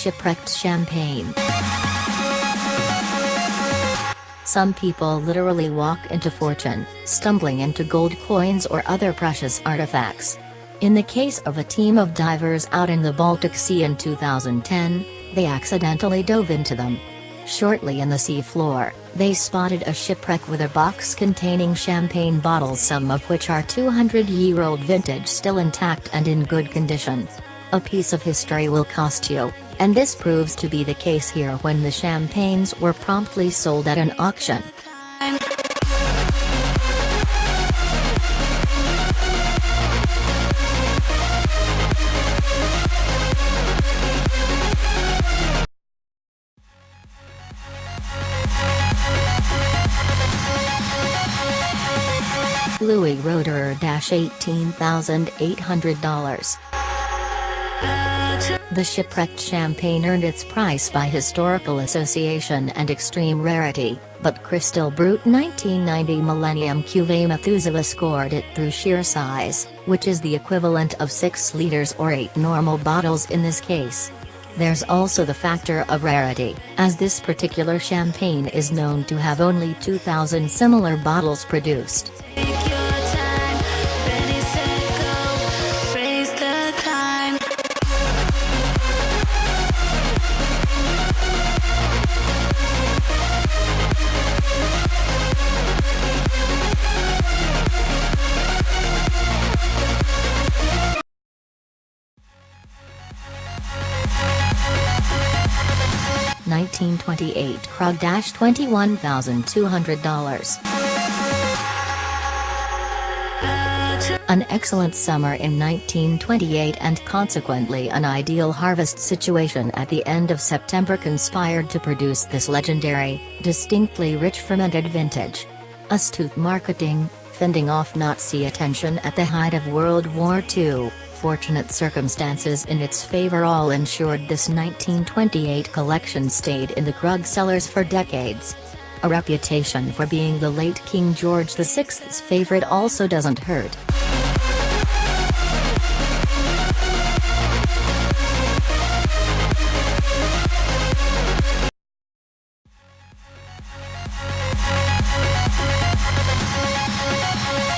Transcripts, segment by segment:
Shipwrecked Champagne. Some people literally walk into fortune, stumbling into gold coins or other precious artifacts. In the case of a team of divers out in the Baltic Sea in 2010, they accidentally dove into them. Shortly in the sea floor, they spotted a shipwreck with a box containing champagne bottles, some of which are 200-year-old vintage, still intact and in good condition. A piece of history will cost you, and this proves to be the case here when the champagnes were promptly sold at an auction. Louis Roederer $18,800. The Shipwrecked Champagne earned its price by historical association and extreme rarity, but Crystal Brut 1990 Millennium Cuvée Methuselah scored it through sheer size, which is the equivalent of 6 liters or 8 normal bottles in this case. There's also the factor of rarity, as this particular champagne is known to have only 2,000 similar bottles produced. 1928 Krug $21,200. An excellent summer in 1928 and consequently an ideal harvest situation at the end of September conspired to produce this legendary, distinctly rich fermented vintage. Astute marketing, fending off Nazi attention at the height of World War II, fortunate circumstances in its favor all ensured this 1928 collection stayed in the Krug cellars for decades. A reputation for being the late King George VI's favorite also doesn't hurt.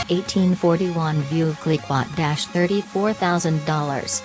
(1841) Veuve Clicquot $34,000.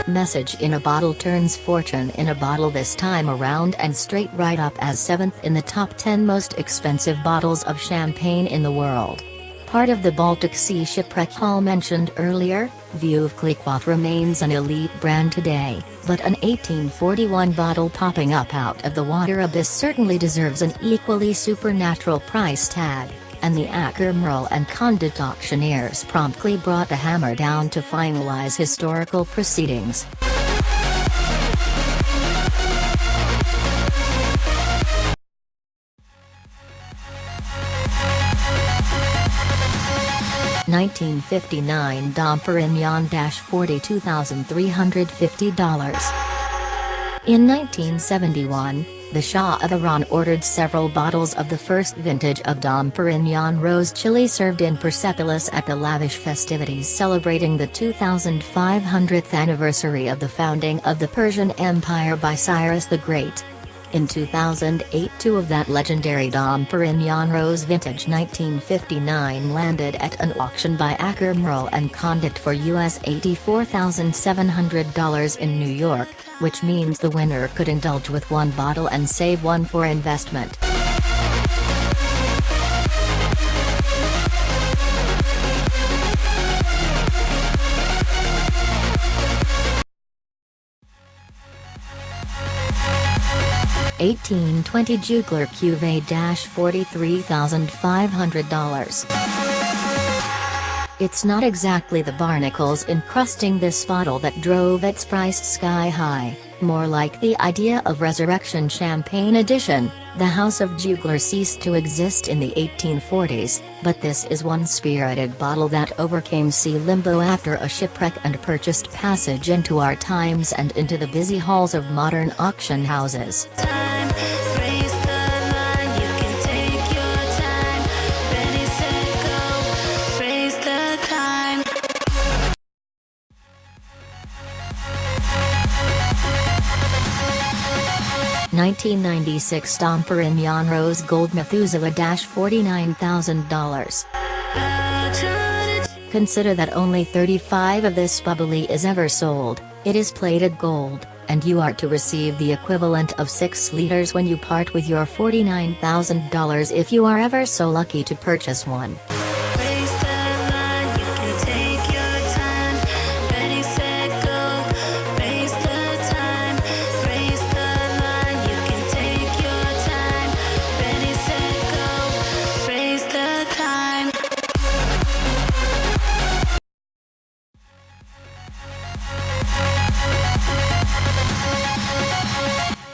Message in a bottle turns fortune in a bottle this time around and straight right up as 7th in the top 10 most expensive bottles of champagne in the world. Part of the Baltic Sea shipwreck haul mentioned earlier, Veuve Clicquot remains an elite brand today, but an 1841 bottle popping up out of the water abyss certainly deserves an equally supernatural price tag, and the Ackermerl and Condit auctioneers promptly brought the hammer down to finalize historical proceedings. (1959) Dom Perignon $42,350. In 1971, the Shah of Iran ordered several bottles of the first vintage of Dom Perignon rose chili served in Persepolis at the lavish festivities celebrating the 2500th anniversary of the founding of the Persian Empire by Cyrus the Great. In 2008, 2 of that legendary Dom Perignon Rose Vintage 1959 landed at an auction by Ackermerl and Condit for US $84,700 in New York, which means the winner could indulge with 1 bottle and save 1 for investment. (1820) Juglar Cuvee $43,500. It's not exactly the barnacles encrusting this bottle that drove its price sky high, more like the idea of Resurrection Champagne Edition. The House of Juglar ceased to exist in the 1840s, but this is one spirited bottle that overcame sea limbo after a shipwreck and purchased passage into our times and into the busy halls of modern auction houses. 1996 Dom Perignon Rose Gold Methuselah $49,000. Consider that only 35 of this bubbly is ever sold. It is plated gold, and you are to receive the equivalent of 6 liters when you part with your $49,000 if you are ever so lucky to purchase one.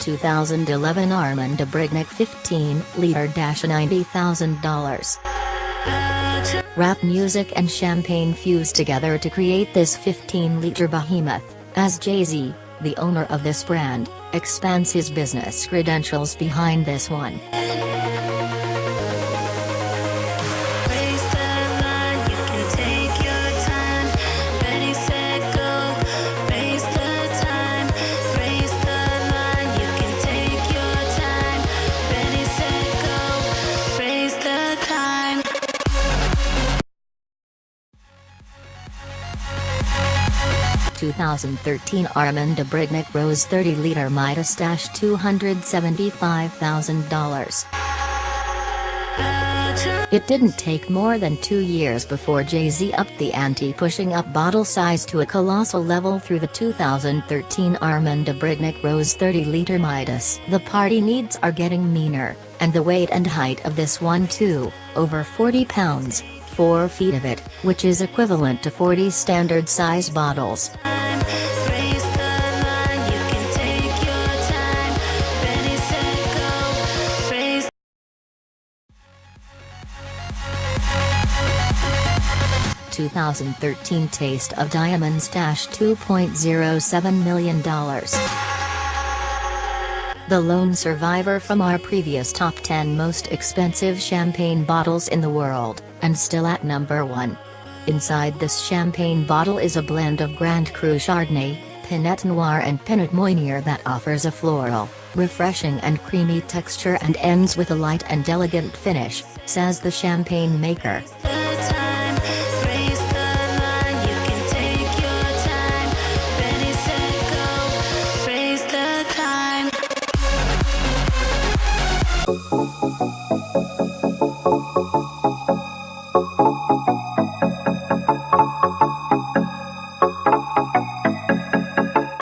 $2011 Armand de Brignac 15-liter $90,000. Rap music and champagne fused together to create this 15-liter behemoth, as Jay-Z, the owner of this brand, expands his business credentials behind this one. In 2013 Armand de Brignac Rose 30-liter Midas $275,000. It didn't take more than 2 years before Jay-Z upped the ante, pushing up bottle size to a colossal level through the 2013 Armand de Brignac Rose 30-liter Midas. The party needs are getting meaner, and the weight and height of this one too, over 40 pounds, 4 feet of it, which is equivalent to 40 standard size bottles. 2013 Taste of Diamonds $2.07 million. The lone survivor from our previous top 10 most expensive champagne bottles in the world, and still at number 1. Inside this champagne bottle is a blend of Grand Cru Chardonnay, Pinot Noir and Pinot Meunier that offers a floral, refreshing and creamy texture and ends with a light and elegant finish, says the champagne maker.